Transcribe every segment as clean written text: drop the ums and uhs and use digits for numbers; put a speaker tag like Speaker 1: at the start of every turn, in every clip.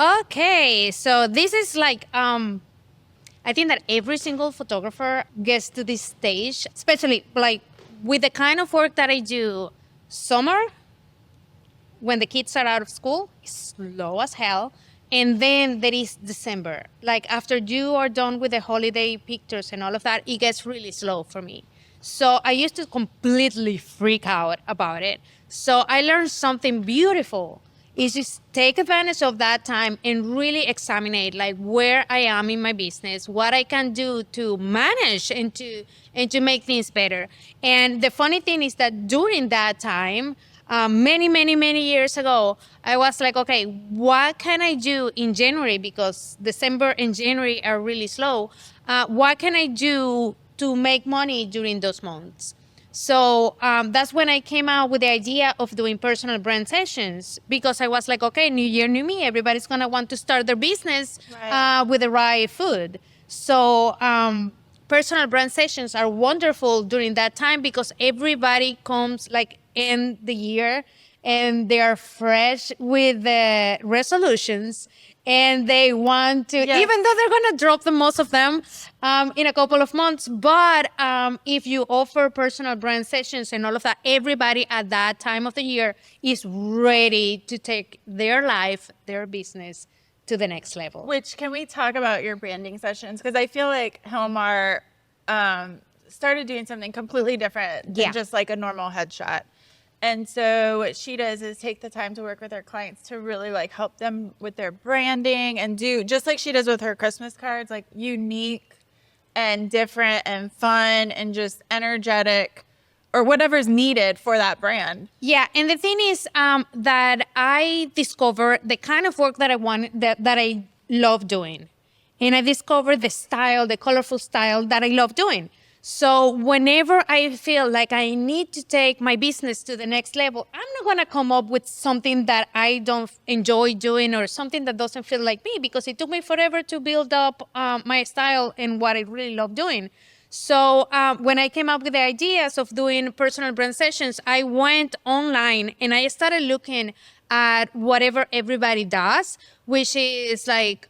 Speaker 1: Okay, so this is like I think that every single photographer gets to this stage, especially like with the kind of work that I do. Summer, when the kids are out of school, it's slow as hell. And then there is December. Like after you are done with the holiday pictures and all of that, it gets really slow for me. So I used to completely freak out about it. So I learned something beautiful is just take advantage of that time and really examine it, like where I am in my business, what I can do to manage and to make things better. And the funny thing is that during that time, many years ago, I was like, okay, what can I do in January? Because December and January are really slow. What can I do to make money during those months? So that's when I came out with the idea of doing personal brand sessions because I was like, okay, new year, new me. Everybody's going to want to start their business with the right food. So personal brand sessions are wonderful during that time because everybody comes like in the year and they are fresh with the resolutions and they want to, even though they're going to drop the most of them in a couple of months. But if you offer personal brand sessions and all of that, everybody at that time of the year is ready to take their life, their business to the next level.
Speaker 2: Which, can we talk about your branding sessions? Because I feel like Gilmar started doing something completely different than just like a normal headshot. And so what she does is take the time to work with her clients to really like help them with their branding and do just like she does with her Christmas cards, like unique and different and fun and just energetic or whatever's needed for that brand.
Speaker 1: Yeah, and the thing is that I discovered the kind of work that I want, that I love doing. And I discovered the style, the colorful style that I love doing. So whenever I feel like I need to take my business to the next level, I'm not going to come up with something that I don't enjoy doing or something that doesn't feel like me because it took me forever to build up my style and what I really love doing. So when I came up with the ideas of doing personal brand sessions, I went online and I started looking at whatever everybody does, which is like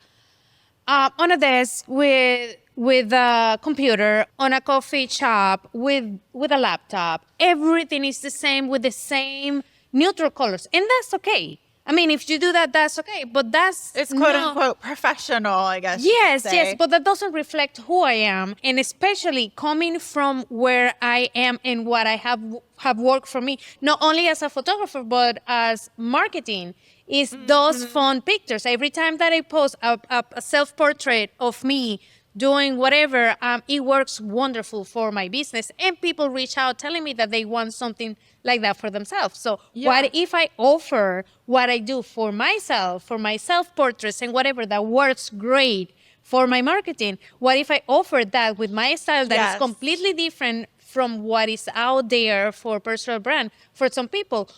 Speaker 1: on a desk with a computer, on a coffee shop with a laptop. Everything is the same with the same neutral colors, and that's okay. I mean, if you do that, that's okay. But
Speaker 2: it's quote unquote professional, I guess.
Speaker 1: Yes, but that doesn't reflect who I am, and especially coming from where I am and what I have worked for me, not only as a photographer but as marketing. Is those fun pictures. Every time that I post a self-portrait of me doing whatever, it works wonderful for my business. And people reach out telling me that they want something like that for themselves. So what if I offer what I do for myself, for my self-portraits and whatever that works great for my marketing? What if I offer that with my style that is completely different from what is out there for personal brand for some people,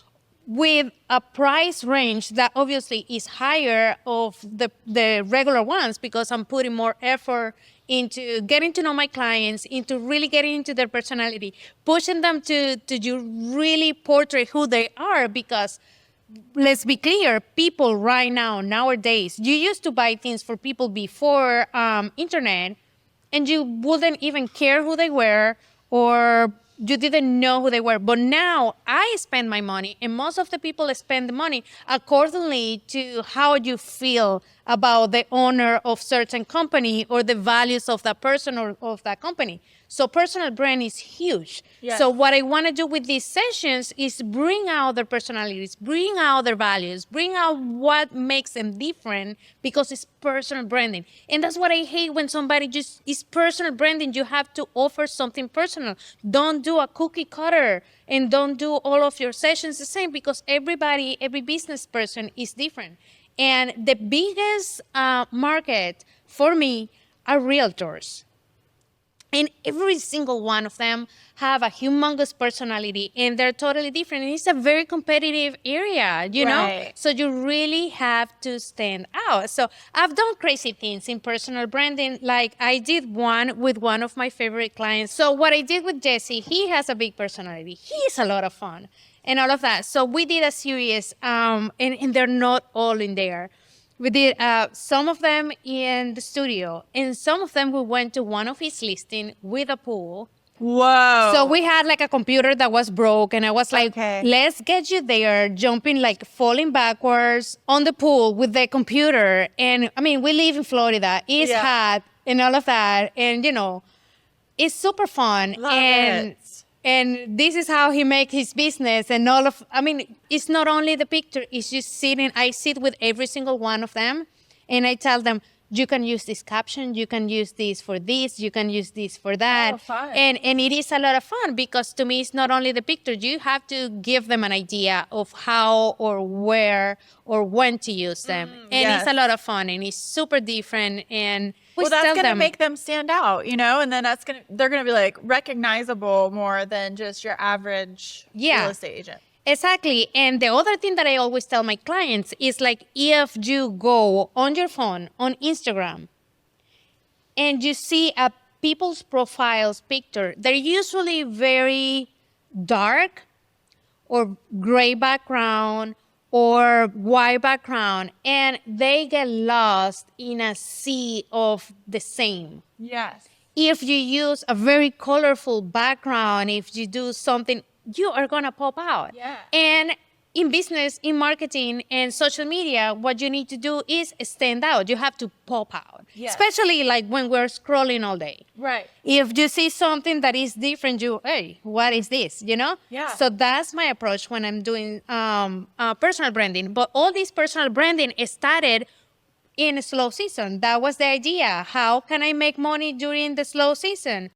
Speaker 1: with a price range that obviously is higher of the regular ones because I'm putting more effort into getting to know my clients, into really getting into their personality, pushing them to you really portray who they are. Because let's be clear, people right now, nowadays, you used to buy things for people before internet and you wouldn't even care who they were or you didn't know who they were. But now I spend my money and most of the people spend the money accordingly to how you feel about the owner of certain company or the values of that person or of that company. So personal brand is huge. So what I want to do with these sessions is bring out their personalities, bring out their values, bring out what makes them different because it's personal branding. And that's what I hate when somebody just is personal branding. You have to offer something personal. Don't do a cookie cutter and don't do all of your sessions the same because every business person is different. And the biggest market for me are realtors. And every single one of them have a humongous personality and they're totally different. And it's a very competitive area, you know? So you really have to stand out. So I've done crazy things in personal branding. Like I did one with one of my favorite clients. So what I did with Jesse, he has a big personality. He's a lot of fun and all of that. So we did a series and they're not all in there. We did some of them in the studio, and some of them we went to one of his listing with a pool.
Speaker 2: Whoa.
Speaker 1: So we had like a computer that was broke, and I was like,
Speaker 2: Okay.
Speaker 1: let's get you there, jumping, like falling backwards on the pool with the computer. And I mean, we live in Florida, it's hot and all of that. And, you know, it's super fun.
Speaker 2: Love
Speaker 1: and
Speaker 2: it.
Speaker 1: And this is how he makes his business and all of, I mean, it's not only the picture, it's just sitting, I sit with every single one of them and I tell them, you can use this caption, you can use this, you can use this for that.
Speaker 2: Oh, fun.
Speaker 1: And it is a lot of fun because to me, it's not only the picture, you have to give them an idea of how or where or when to use them. And it's a lot of fun and it's super different. And
Speaker 2: well, that's going to make them stand out, you know, and then they're going to be like recognizable more than just your average real estate agent.
Speaker 1: Exactly. And the other thing that I always tell my clients is like, if you go on your phone, on Instagram, and you see a people's profiles picture, they're usually very dark or gray background or white background, and they get lost in a sea of the same.
Speaker 2: Yes.
Speaker 1: If you use a very colorful background, if you do something, you are going to pop out.
Speaker 2: Yeah.
Speaker 1: And in business, in marketing and social media, what you need to do is stand out. You have to pop out, especially like when we're scrolling all day.
Speaker 2: Right.
Speaker 1: If you see something that is different, hey, what is this, you know?
Speaker 2: Yeah.
Speaker 1: So that's my approach when I'm doing personal branding. But all this personal branding started in a slow season. That was the idea. How can I make money during the slow season?